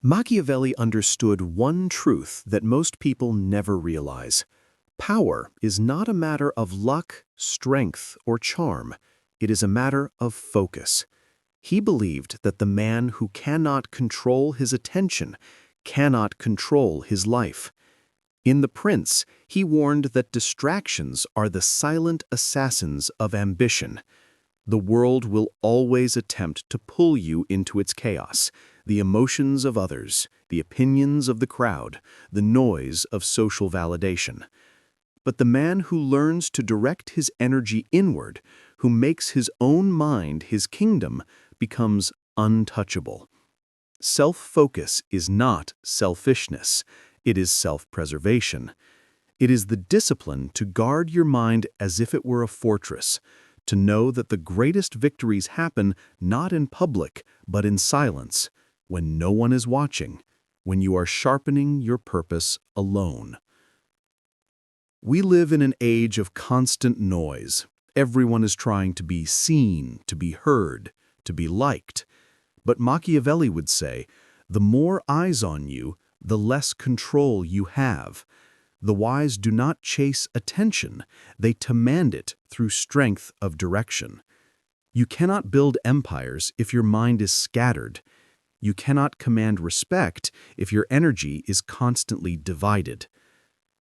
Machiavelli understood one truth that most people never realize. Power is not a matter of luck, strength, or charm. It is a matter of focus. He believed that the man who cannot control his attention cannot control his life. In The Prince, he warned that distractions are the silent assassins of ambition. The world will always attempt to pull you into its chaos, the emotions of others, the opinions of the crowd, the noise of social validation. But the man who learns to direct his energy inward, who makes his own mind his kingdom, becomes untouchable. Self-focus is not selfishness, it is self-preservation. It is the discipline to guard your mind as if it were a fortress, to know that the greatest victories happen not in public, but in silence, when no one is watching, when you are sharpening your purpose alone. We live in an age of constant noise. Everyone is trying to be seen, to be heard, to be liked. But Machiavelli would say, the more eyes on you, the less control you have. The wise do not chase attention, they demand it through strength of direction. You cannot build empires if your mind is scattered. You cannot command respect if your energy is constantly divided.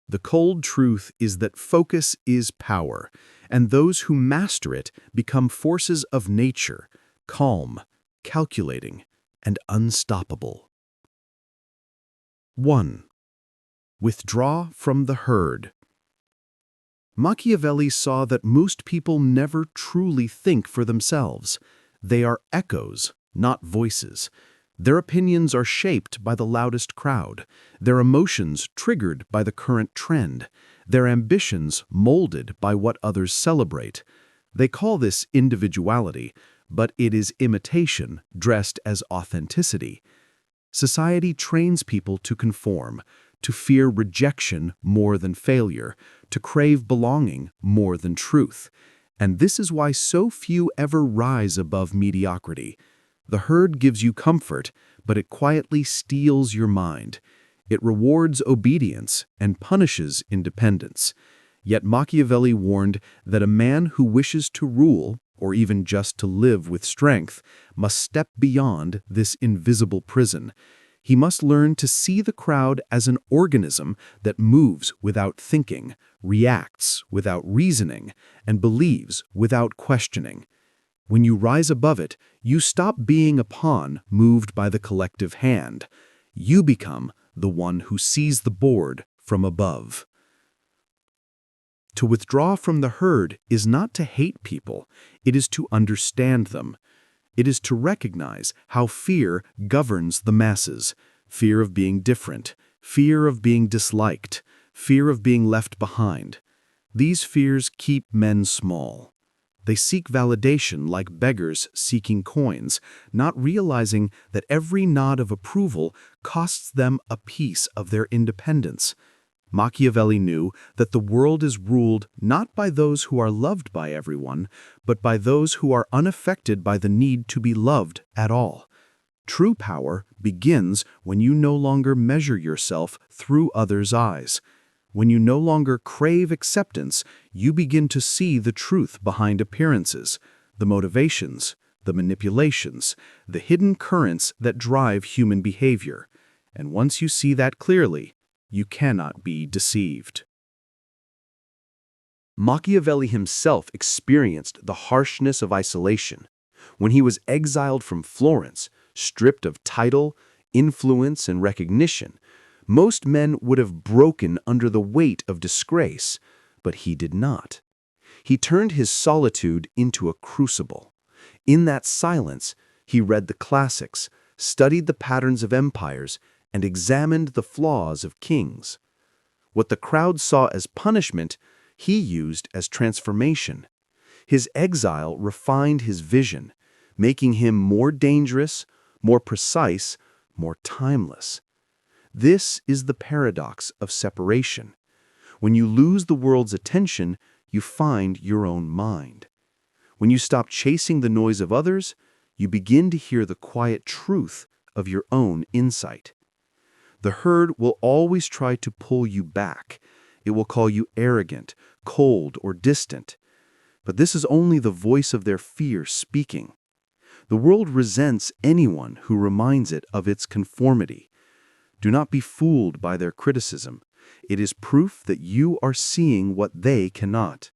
The cold truth is that focus is power, and those who master it become forces of nature, calm, calculating, and unstoppable. 1. Withdraw from the herd. Machiavelli saw that most people never truly think for themselves. They are echoes, not voices. Their opinions are shaped by the loudest crowd, their emotions triggered by the current trend, their ambitions molded by what others celebrate. They call this individuality, but it is imitation dressed as authenticity. Society trains people to conform, to fear rejection more than failure, to crave belonging more than truth. And this is why so few ever rise above mediocrity. The herd gives you comfort, but it quietly steals your mind. It rewards obedience and punishes independence. Yet Machiavelli warned that a man who wishes to rule, or even just to live with strength, must step beyond this invisible prison. He must learn to see the crowd as an organism that moves without thinking, reacts without reasoning, and believes without questioning. When you rise above it, you stop being a pawn moved by the collective hand. You become the one who sees the board from above. To withdraw from the herd is not to hate people, it is to understand them. It is to recognize how fear governs the masses. Fear of being different, fear of being disliked, fear of being left behind. These fears keep men small. They seek validation like beggars seeking coins, not realizing that every nod of approval costs them a piece of their independence. Machiavelli knew that the world is ruled not by those who are loved by everyone, but by those who are unaffected by the need to be loved at all. True power begins when you no longer measure yourself through others' eyes. When you no longer crave acceptance, you begin to see the truth behind appearances, the motivations, the manipulations, the hidden currents that drive human behavior. And once you see that clearly, you cannot be deceived. Machiavelli himself experienced the harshness of isolation. When he was exiled from Florence, stripped of title, influence, and recognition, most men would have broken under the weight of disgrace, but he did not. He turned his solitude into a crucible. In that silence, he read the classics, studied the patterns of empires, and examined the flaws of kings. What the crowd saw as punishment, he used as transformation. His exile refined his vision, making him more dangerous, more precise, more timeless. This is the paradox of separation. When you lose the world's attention, you find your own mind. When you stop chasing the noise of others, you begin to hear the quiet truth of your own insight. The herd will always try to pull you back. It will call you arrogant, cold, or distant. But this is only the voice of their fear speaking. The world resents anyone who reminds it of its conformity. Do not be fooled by their criticism. It is proof that you are seeing what they cannot.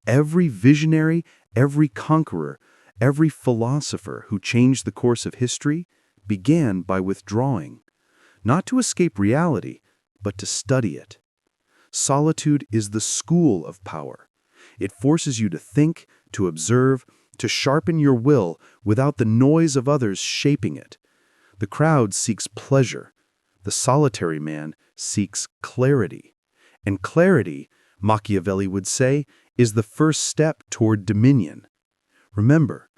Every visionary, every conqueror, every philosopher who changed the course of history began by withdrawing, not to escape reality, but to study it. Solitude is the school of power. It forces you to think, to observe, to sharpen your will without the noise of others shaping it. The crowd seeks pleasure. The solitary man seeks clarity. And clarity, Machiavelli would say, is the first step toward dominion. Remember,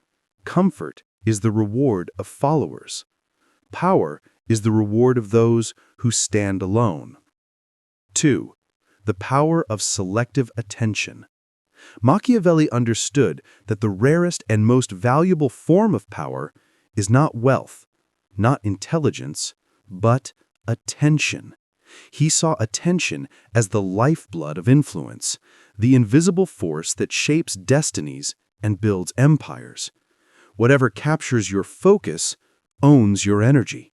comfort is the reward of followers. Power is the reward of those who stand alone. 2. The power of selective attention. Machiavelli understood that the rarest and most valuable form of power is not wealth, not intelligence, but attention. He saw attention as the lifeblood of influence, the invisible force that shapes destinies and builds empires. Whatever captures your focus owns your energy.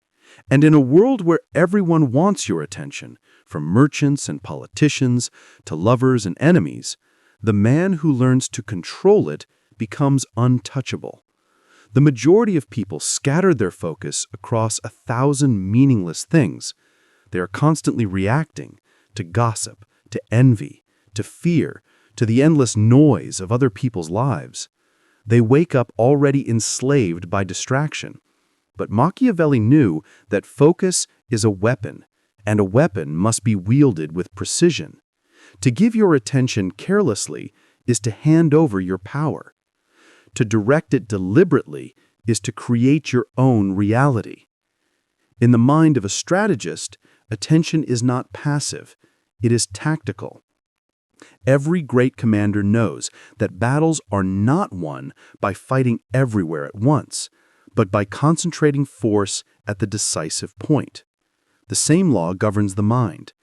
And in a world where everyone wants your attention, from merchants and politicians to lovers and enemies, the man who learns to control it becomes untouchable. The majority of people scatter their focus across 1,000 meaningless things. They are constantly reacting to gossip, to envy, to fear, to the endless noise of other people's lives. They wake up already enslaved by distraction. But Machiavelli knew that focus is a weapon, and a weapon must be wielded with precision. To give your attention carelessly is to hand over your power. To direct it deliberately is to create your own reality. In the mind of a strategist, attention is not passive, it is tactical. Every great commander knows that battles are not won by fighting everywhere at once, but by concentrating force at the decisive point. The same law governs the mind.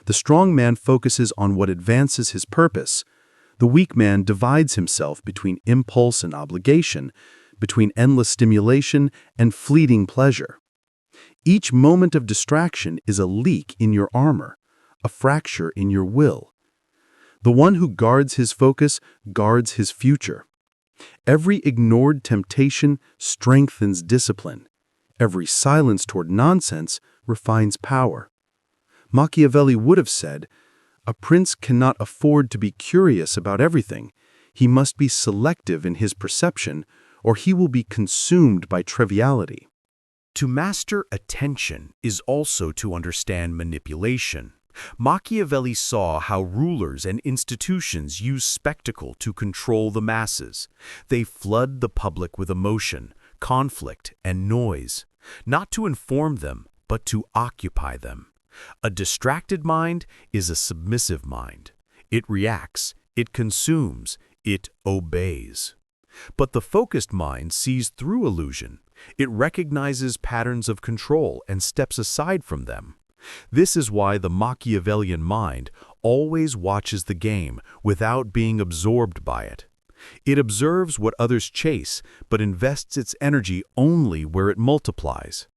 The strong man focuses on what advances his purpose. The weak man divides himself between impulse and obligation, between endless stimulation and fleeting pleasure. Each moment of distraction is a leak in your armor, a fracture in your will. The one who guards his focus guards his future. Every ignored temptation strengthens discipline. Every silence toward nonsense refines power. Machiavelli would have said, "A prince cannot afford to be curious about everything. He must be selective in his perception, or he will be consumed by triviality." To master attention is also to understand manipulation. Machiavelli saw how rulers and institutions use spectacle to control the masses. They flood the public with emotion, conflict, and noise, not to inform them, but to occupy them. A distracted mind is a submissive mind. It reacts, it consumes, it obeys. But the focused mind sees through illusion. It recognizes patterns of control and steps aside from them. This is why the Machiavellian mind always watches the game without being absorbed by it. It observes what others chase, but invests its energy only where it multiplies.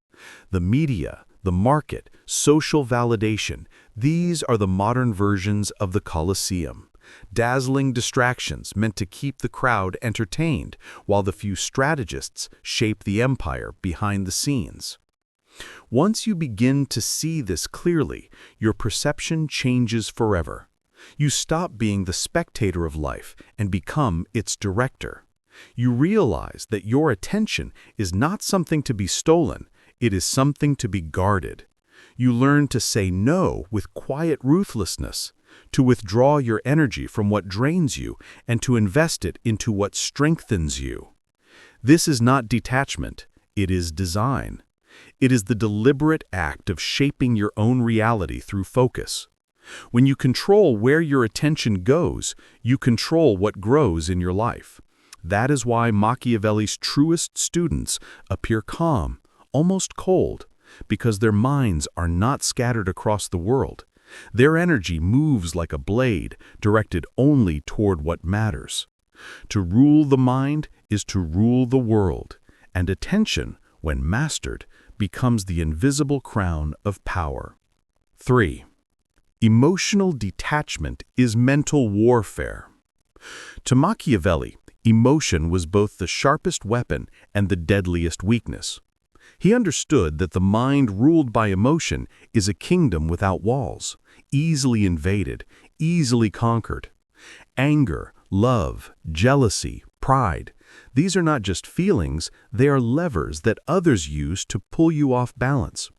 The media, the market, social validation, these are the modern versions of the Colosseum. Dazzling distractions meant to keep the crowd entertained, while the few strategists shape the empire behind the scenes. Once you begin to see this clearly, your perception changes forever. You stop being the spectator of life and become its director. You realize that your attention is not something to be stolen, it is something to be guarded. You learn to say no with quiet ruthlessness, to withdraw your energy from what drains you and to invest it into what strengthens you. This is not detachment, it is design. It is the deliberate act of shaping your own reality through focus. When you control where your attention goes, you control what grows in your life. That is why Machiavelli's truest students appear calm, almost cold, because their minds are not scattered across the world. Their energy moves like a blade, directed only toward what matters. To rule the mind is to rule the world, and attention, when mastered, becomes the invisible crown of power. 3. Emotional detachment is mental warfare. To Machiavelli, emotion was both the sharpest weapon and the deadliest weakness. He understood that the mind ruled by emotion is a kingdom without walls, easily invaded, easily conquered. Anger, love, jealousy, pride, these are not just feelings, they are levers that others use to pull you off balance.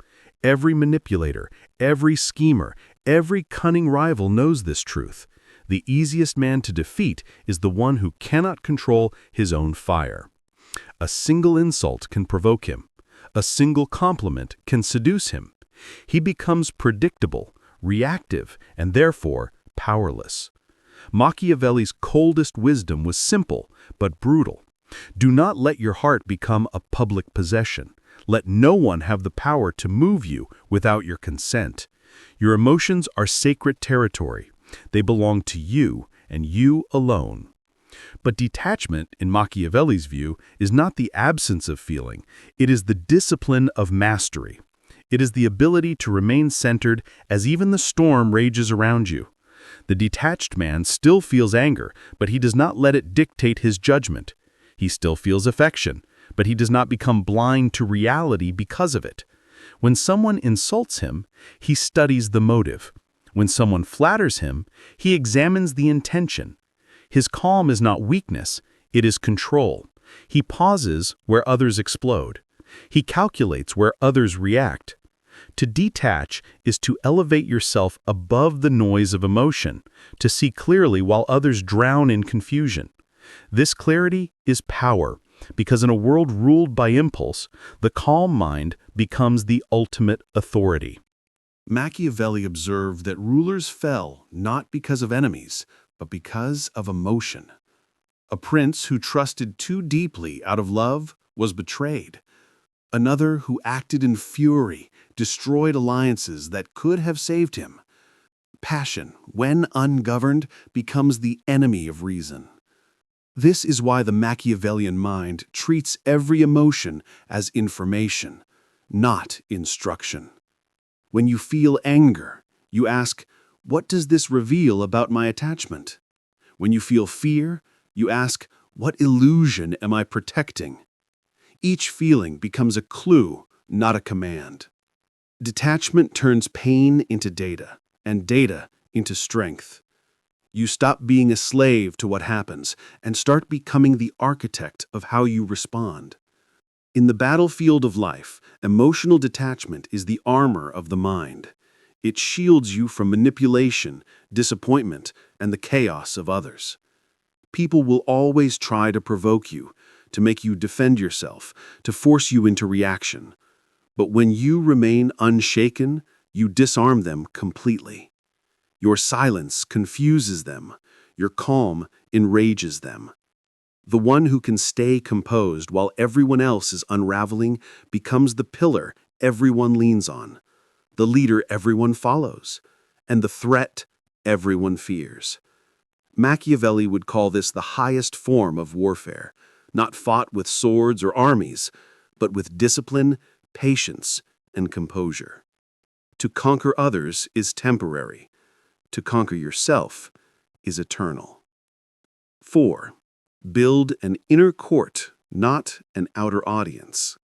Every manipulator, every schemer, every cunning rival knows this truth. The easiest man to defeat is the one who cannot control his own fire. A single insult can provoke him. A single compliment can seduce him. He becomes predictable, reactive, and therefore powerless. Machiavelli's coldest wisdom was simple but brutal. Do not let your heart become a public possession. Let no one have the power to move you without your consent. Your emotions are sacred territory. They belong to you and you alone. But detachment, in Machiavelli's view, is not the absence of feeling. It is the discipline of mastery. It is the ability to remain centered as even the storm rages around you. The detached man still feels anger, but he does not let it dictate his judgment. He still feels affection, but he does not become blind to reality because of it. When someone insults him, he studies the motive. When someone flatters him, he examines the intention. His calm is not weakness, it is control. He pauses where others explode. He calculates where others react. To detach is to elevate yourself above the noise of emotion, to see clearly while others drown in confusion. This clarity is power, because in a world ruled by impulse, the calm mind becomes the ultimate authority. Machiavelli observed that rulers fell not because of enemies, but because of emotion. A prince who trusted too deeply out of love was betrayed. Another who acted in fury destroyed alliances that could have saved him. Passion, when ungoverned, becomes the enemy of reason. This is why the Machiavellian mind treats every emotion as information, not instruction. When you feel anger, you ask, "What does this reveal about my attachment?" When you feel fear, you ask, "What illusion am I protecting?" Each feeling becomes a clue, not a command. Detachment turns pain into data, and data into strength. You stop being a slave to what happens and start becoming the architect of how you respond. In the battlefield of life, emotional detachment is the armor of the mind. It shields you from manipulation, disappointment, and the chaos of others. People will always try to provoke you, to make you defend yourself, to force you into reaction. But when you remain unshaken, you disarm them completely. Your silence confuses them. Your calm enrages them. The one who can stay composed while everyone else is unraveling becomes the pillar everyone leans on, the leader everyone follows, and the threat everyone fears. Machiavelli would call this the highest form of warfare, not fought with swords or armies, but with discipline, patience, and composure. To conquer others is temporary. To conquer yourself is eternal. 4. Build an inner court, not an outer audience.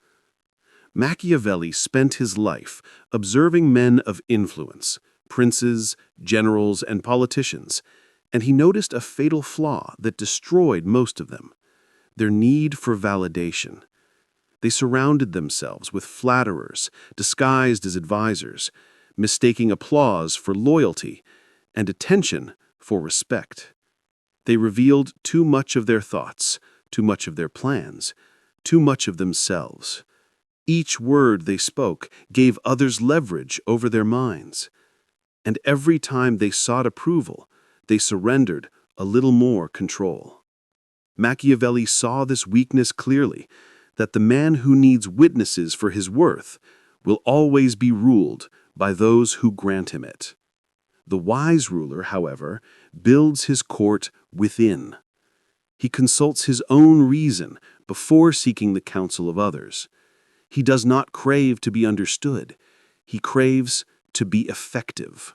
Machiavelli spent his life observing men of influence, princes, generals, and politicians, and he noticed a fatal flaw that destroyed most of them: their need for validation. They surrounded themselves with flatterers, disguised as advisors, mistaking applause for loyalty and attention for respect. They revealed too much of their thoughts, too much of their plans, too much of themselves. Each word they spoke gave others leverage over their minds. And every time they sought approval, they surrendered a little more control. Machiavelli saw this weakness clearly. that the man who needs witnesses for his worth will always be ruled by those who grant him it. The wise ruler, however, builds his court within. He consults his own reason before seeking the counsel of others. He does not crave to be understood. He craves to be effective.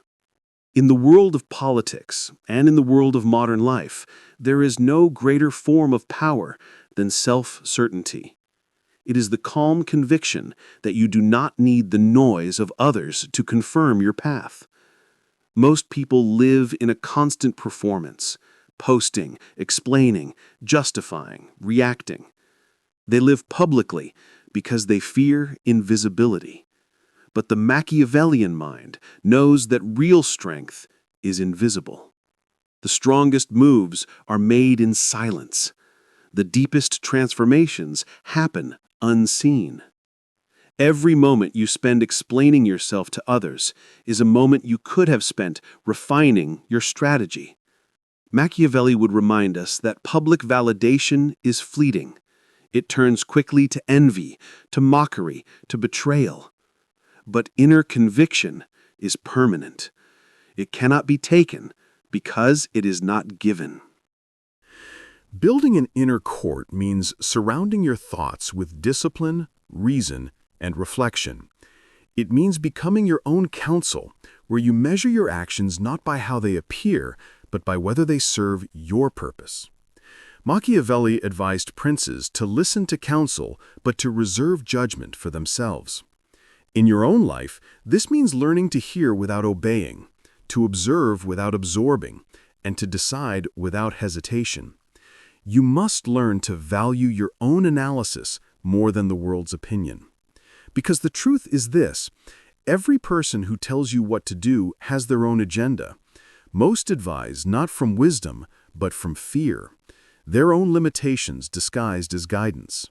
In the world of politics and in the world of modern life, there is no greater form of power than self-certainty. It is the calm conviction that you do not need the noise of others to confirm your path. Most people live in a constant performance, posting, explaining, justifying, reacting. They live publicly because they fear invisibility. But the Machiavellian mind knows that real strength is invisible. The strongest moves are made in silence. The deepest transformations happen unseen. Every moment you spend explaining yourself to others is a moment you could have spent refining your strategy. Machiavelli would remind us that public validation is fleeting. It turns quickly to envy, to mockery, to betrayal. But inner conviction is permanent. It cannot be taken because it is not given. Building an inner court means surrounding your thoughts with discipline, reason, and reflection. It means becoming your own counsel, where you measure your actions not by how they appear, but by whether they serve your purpose. Machiavelli advised princes to listen to counsel, but to reserve judgment for themselves. In your own life, this means learning to hear without obeying, to observe without absorbing, and to decide without hesitation. You must learn to value your own analysis more than the world's opinion. Because the truth is this: every person who tells you what to do has their own agenda. Most advise not from wisdom, but from fear, their own limitations disguised as guidance.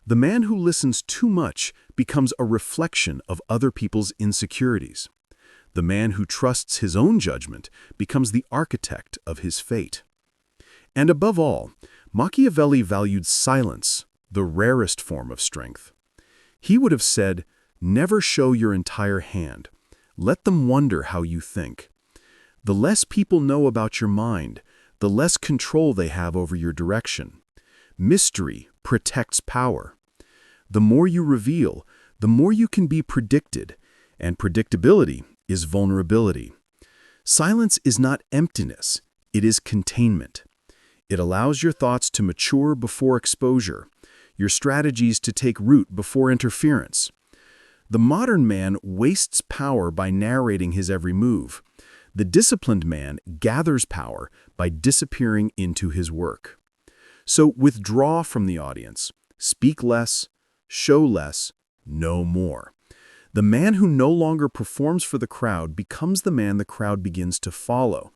The man who listens too much becomes a reflection of other people's insecurities. The man who trusts his own judgment becomes the architect of his fate. And above all, Machiavelli valued silence, the rarest form of strength. He would have said, "Never show your entire hand. Let them wonder how you think." The less people know about your mind, the less control they have over your direction. Mystery protects power. The more you reveal, the more you can be predicted, and predictability is vulnerability. Silence is not emptiness, it is containment. It allows your thoughts to mature before exposure, your strategies to take root before interference. The modern man wastes power by narrating his every move. The disciplined man gathers power by disappearing into his work. So withdraw from the audience, speak less, show less, know more. The man who no longer performs for the crowd becomes the man the crowd begins to follow,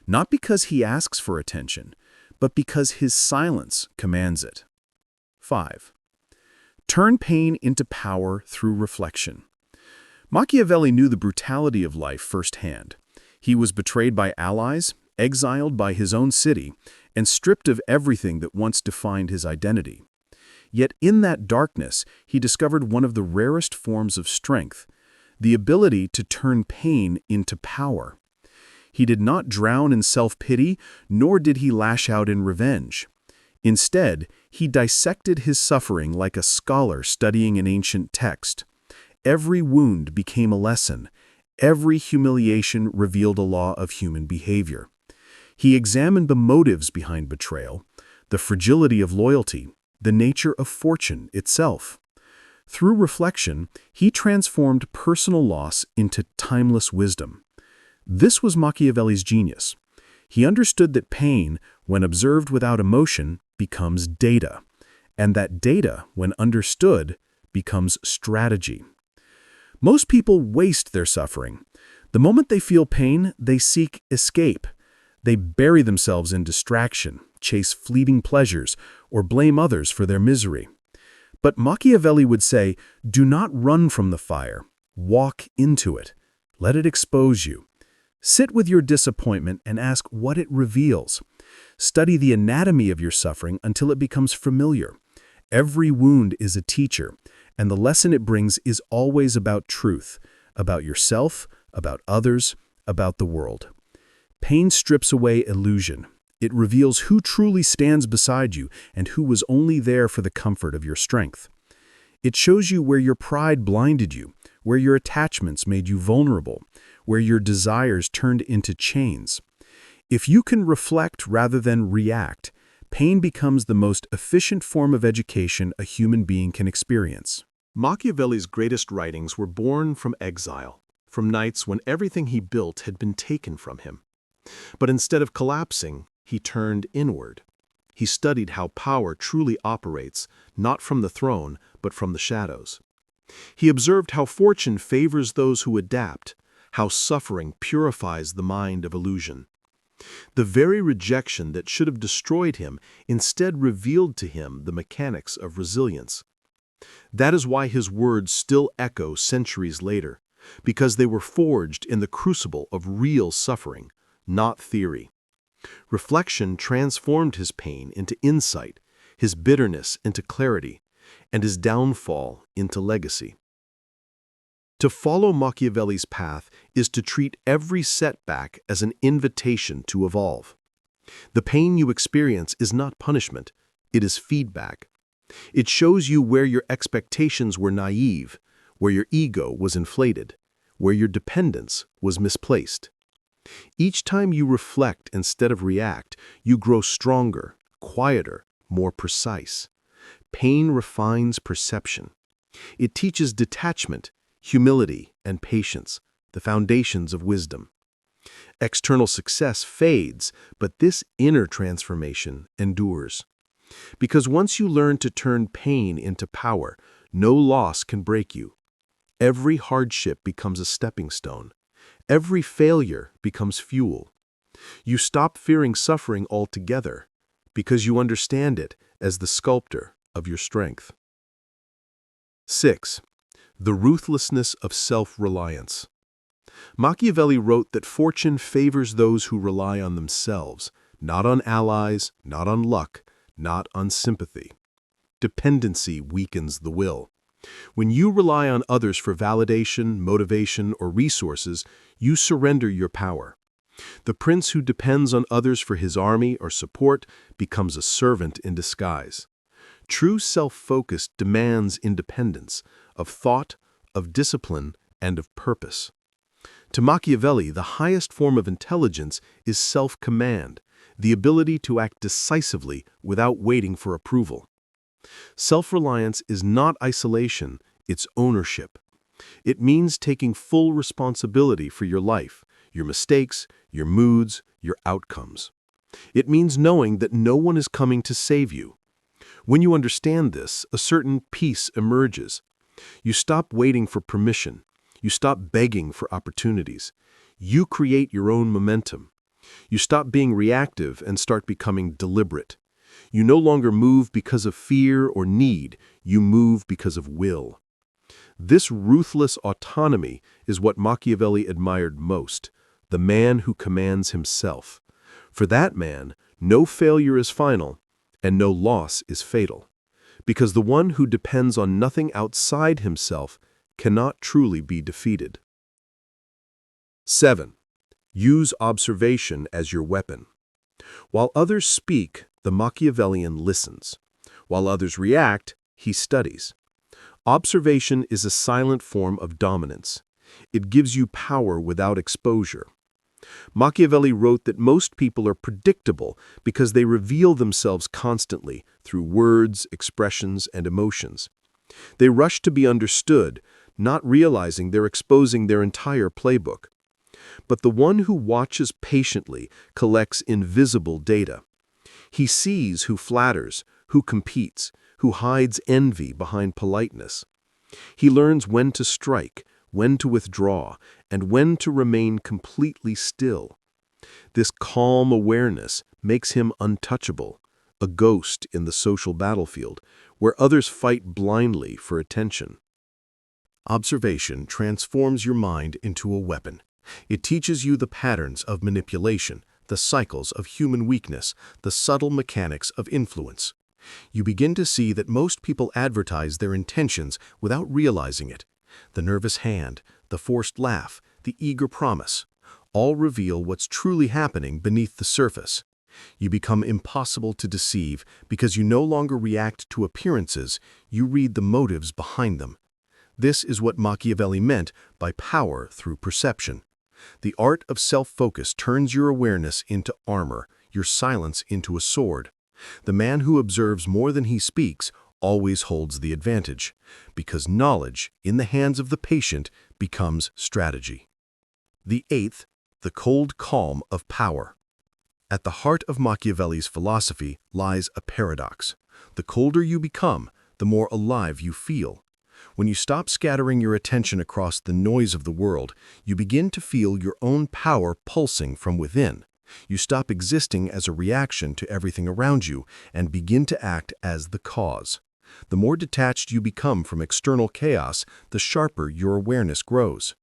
not because he asks for attention, but because his silence commands it. 5. Turn pain into power through reflection. Machiavelli knew the brutality of life firsthand. He was betrayed by allies, exiled by his own city, and stripped of everything that once defined his identity. Yet in that darkness, he discovered one of the rarest forms of strength, the ability to turn pain into power. He did not drown in self-pity, nor did he lash out in revenge. Instead, he dissected his suffering like a scholar studying an ancient text. Every wound became a lesson. Every humiliation revealed a law of human behavior. He examined the motives behind betrayal, the fragility of loyalty, the nature of fortune itself. Through reflection, he transformed personal loss into timeless wisdom. This was Machiavelli's genius. He understood that pain, when observed without emotion, becomes data, and that data, when understood, becomes strategy. Most people waste their suffering. The moment they feel pain, they seek escape. They bury themselves in distraction, chase fleeting pleasures, or blame others for their misery. But Machiavelli would say, do not run from the fire. Walk into it. Let it expose you. Sit with your disappointment and ask what it reveals. Study the anatomy of your suffering until it becomes familiar. Every wound is a teacher, and the lesson it brings is always about truth, about yourself, about others, about the world. Pain strips away illusion. It reveals who truly stands beside you and who was only there for the comfort of your strength. It shows you where your pride blinded you, where your attachments made you vulnerable, where your desires turned into chains. If you can reflect rather than react, pain becomes the most efficient form of education a human being can experience. Machiavelli's greatest writings were born from exile, from nights when everything he built had been taken from him. But instead of collapsing, he turned inward. He studied how power truly operates, not from the throne, but from the shadows. He observed how fortune favors those who adapt, how suffering purifies the mind of illusion. The very rejection that should have destroyed him instead revealed to him the mechanics of resilience. That is why his words still echo centuries later, because they were forged in the crucible of real suffering, not theory. Reflection transformed his pain into insight, his bitterness into clarity, and his downfall into legacy. To follow Machiavelli's path is to treat every setback as an invitation to evolve. The pain you experience is not punishment, it is feedback. It shows you where your expectations were naive, where your ego was inflated, where your dependence was misplaced. Each time you reflect instead of react, you grow stronger, quieter, more precise. Pain refines perception. It teaches detachment, humility, and patience, the foundations of wisdom. External success fades, but this inner transformation endures. Because once you learn to turn pain into power, no loss can break you. Every hardship becomes a stepping stone. Every failure becomes fuel. You stop fearing suffering altogether because you understand it as the sculptor of your strength. 6. The ruthlessness of self-reliance. Machiavelli wrote that fortune favors those who rely on themselves, not on allies, not on luck, not on sympathy. Dependency weakens the will. When you rely on others for validation, motivation, or resources, you surrender your power. The prince who depends on others for his army or support becomes a servant in disguise. True self-focus demands independence of thought, of discipline, and of purpose. To Machiavelli, the highest form of intelligence is self-command, the ability to act decisively without waiting for approval. Self-reliance is not isolation, it's ownership. It means taking full responsibility for your life, your mistakes, your moods, your outcomes. It means knowing that no one is coming to save you. When you understand this, a certain peace emerges. You stop waiting for permission. You stop begging for opportunities. You create your own momentum. You stop being reactive and start becoming deliberate. You no longer move because of fear or need. You move because of will. This ruthless autonomy is what Machiavelli admired most, the man who commands himself. For that man, no failure is final, and no loss is fatal, because the one who depends on nothing outside himself cannot truly be defeated. 7. Use observation as your weapon. While others speak, the Machiavellian listens. While others react, he studies. Observation is a silent form of dominance. It gives you power without exposure. Machiavelli wrote that most people are predictable because they reveal themselves constantly through words, expressions, and emotions. They rush to be understood, not realizing they're exposing their entire playbook. But the one who watches patiently collects invisible data. He sees who flatters, who competes, who hides envy behind politeness. He learns when to strike, when to withdraw, and when to remain completely still. This calm awareness makes him untouchable, a ghost in the social battlefield, where others fight blindly for attention. Observation transforms your mind into a weapon. It teaches you the patterns of manipulation, the cycles of human weakness, the subtle mechanics of influence. You begin to see that most people advertise their intentions without realizing it. The nervous hand, the forced laugh, the eager promise, all reveal what's truly happening beneath the surface. You become impossible to deceive because you no longer react to appearances, you read the motives behind them. This is what Machiavelli meant by power through perception. The art of self-focus turns your awareness into armor, your silence into a sword. The man who observes more than he speaks always holds the advantage, because knowledge, in the hands of the patient, becomes strategy. The eighth, the cold calm of power. At the heart of Machiavelli's philosophy lies a paradox. The colder you become, the more alive you feel. When you stop scattering your attention across the noise of the world, you begin to feel your own power pulsing from within. You stop existing as a reaction to everything around you and begin to act as the cause. The more detached you become from external chaos, the sharper your awareness grows.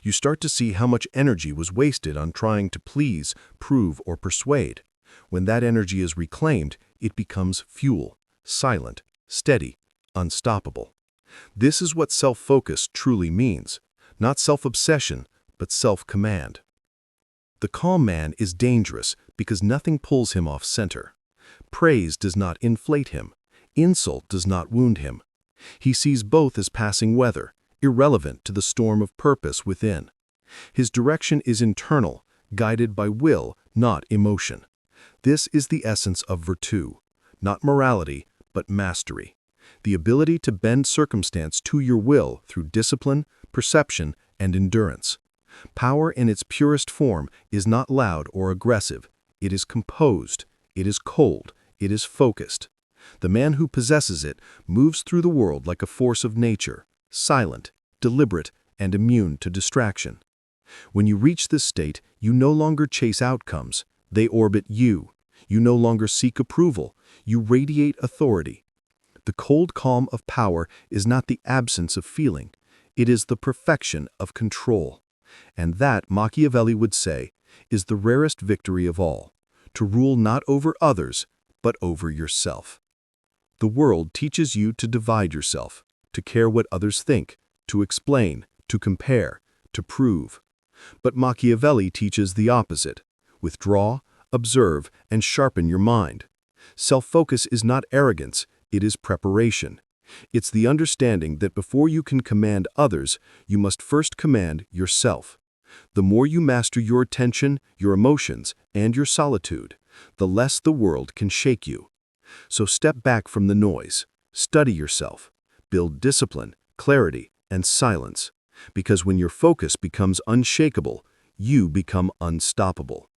You start to see how much energy was wasted on trying to please, prove, or persuade. When that energy is reclaimed, it becomes fuel, silent, steady, unstoppable. This is what self-focus truly means. Not self-obsession, but self-command. The calm man is dangerous because nothing pulls him off center. Praise does not inflate him. Insult does not wound him. He sees both as passing weather, irrelevant to the storm of purpose within. His direction is internal, guided by will, not emotion. This is the essence of virtue, not morality, but mastery. The ability to bend circumstance to your will through discipline, perception, and endurance. Power in its purest form is not loud or aggressive. It is composed, it is cold, it is focused. The man who possesses it moves through the world like a force of nature, silent, deliberate, and immune to distraction. When you reach this state, you no longer chase outcomes. They orbit you. You no longer seek approval. You radiate authority. The cold calm of power is not the absence of feeling. It is the perfection of control. And that, Machiavelli would say, is the rarest victory of all, to rule not over others, but over yourself. The world teaches you to divide yourself, to care what others think, to explain, to compare, to prove. But Machiavelli teaches the opposite. Withdraw, observe, and sharpen your mind. Self-focus is not arrogance, it is preparation. It's the understanding that before you can command others, you must first command yourself. The more you master your attention, your emotions, and your solitude, the less the world can shake you. So step back from the noise, study yourself, build discipline, clarity, and silence. Because when your focus becomes unshakable, you become unstoppable.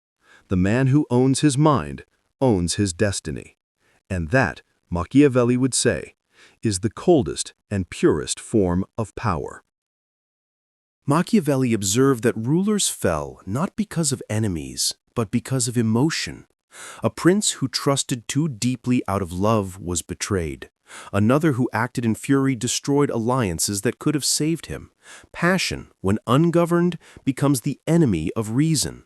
The man who owns his mind owns his destiny. And that, Machiavelli would say, is the coldest and purest form of power. Machiavelli observed that rulers fell not because of enemies, but because of emotion. A prince who trusted too deeply out of love was betrayed. Another who acted in fury destroyed alliances that could have saved him. Passion, when ungoverned, becomes the enemy of reason.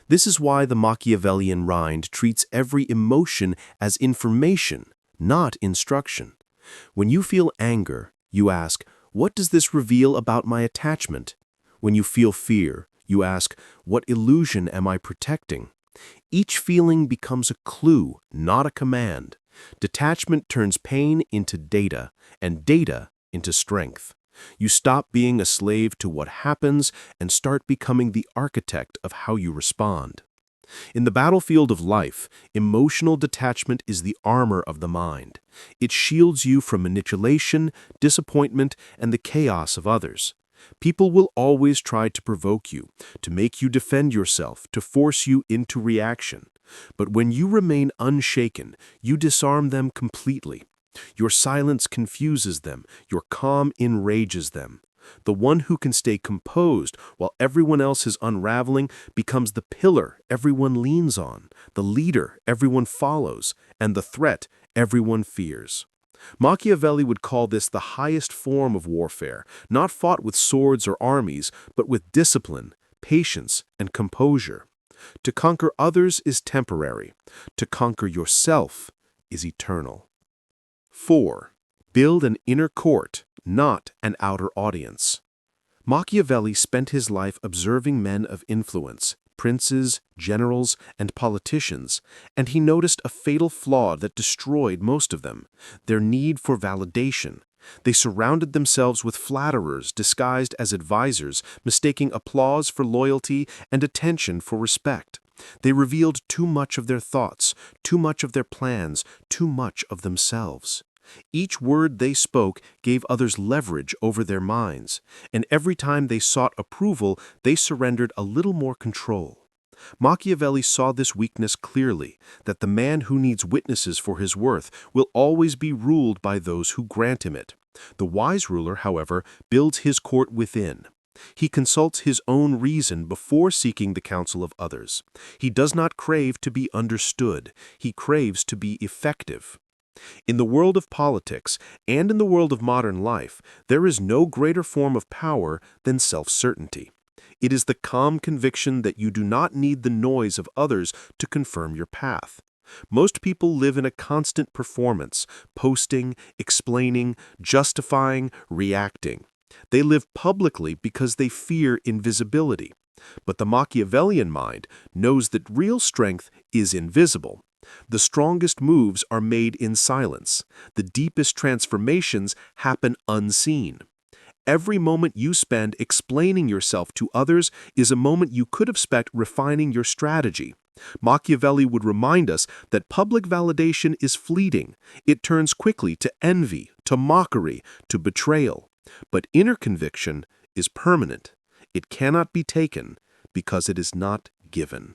This is why the Machiavellian mind treats every emotion as information, not instruction. When you feel anger, you ask, what does this reveal about my attachment? When you feel fear, you ask, what illusion am I protecting? Each feeling becomes a clue, not a command. Detachment turns pain into data, and data into strength. You stop being a slave to what happens and start becoming the architect of how you respond. In the battlefield of life, emotional detachment is the armor of the mind. It shields you from manipulation, disappointment, and the chaos of others. People will always try to provoke you, to make you defend yourself, to force you into reaction. But when you remain unshaken, you disarm them completely. Your silence confuses them, your calm enrages them. The one who can stay composed while everyone else is unraveling becomes the pillar everyone leans on, the leader everyone follows, and the threat everyone fears. Machiavelli would call this the highest form of warfare, not fought with swords or armies, but with discipline, patience, and composure. To conquer others is temporary. To conquer yourself is eternal. 4. Build an inner court, not an outer audience. Machiavelli spent his life observing men of influence, princes, generals, and politicians, and he noticed a fatal flaw that destroyed most of them: their need for validation. They surrounded themselves with flatterers disguised as advisors, mistaking applause for loyalty and attention for respect. They revealed too much of their thoughts, too much of their plans, too much of themselves. Each word they spoke gave others leverage over their minds, and every time they sought approval, they surrendered a little more control. Machiavelli saw this weakness clearly, that the man who needs witnesses for his worth will always be ruled by those who grant him it. The wise ruler, however, builds his court within. He consults his own reason before seeking the counsel of others. He does not crave to be understood. He craves to be effective. In the world of politics and in the world of modern life, there is no greater form of power than self-certainty. It is the calm conviction that you do not need the noise of others to confirm your path. Most people live in a constant performance, posting, explaining, justifying, reacting. They live publicly because they fear invisibility. But the Machiavellian mind knows that real strength is invisible. The strongest moves are made in silence. The deepest transformations happen unseen. Every moment you spend explaining yourself to others is a moment you could have spent refining your strategy. Machiavelli would remind us that public validation is fleeting. It turns quickly to envy, to mockery, to betrayal. But inner conviction is permanent. It cannot be taken because it is not given.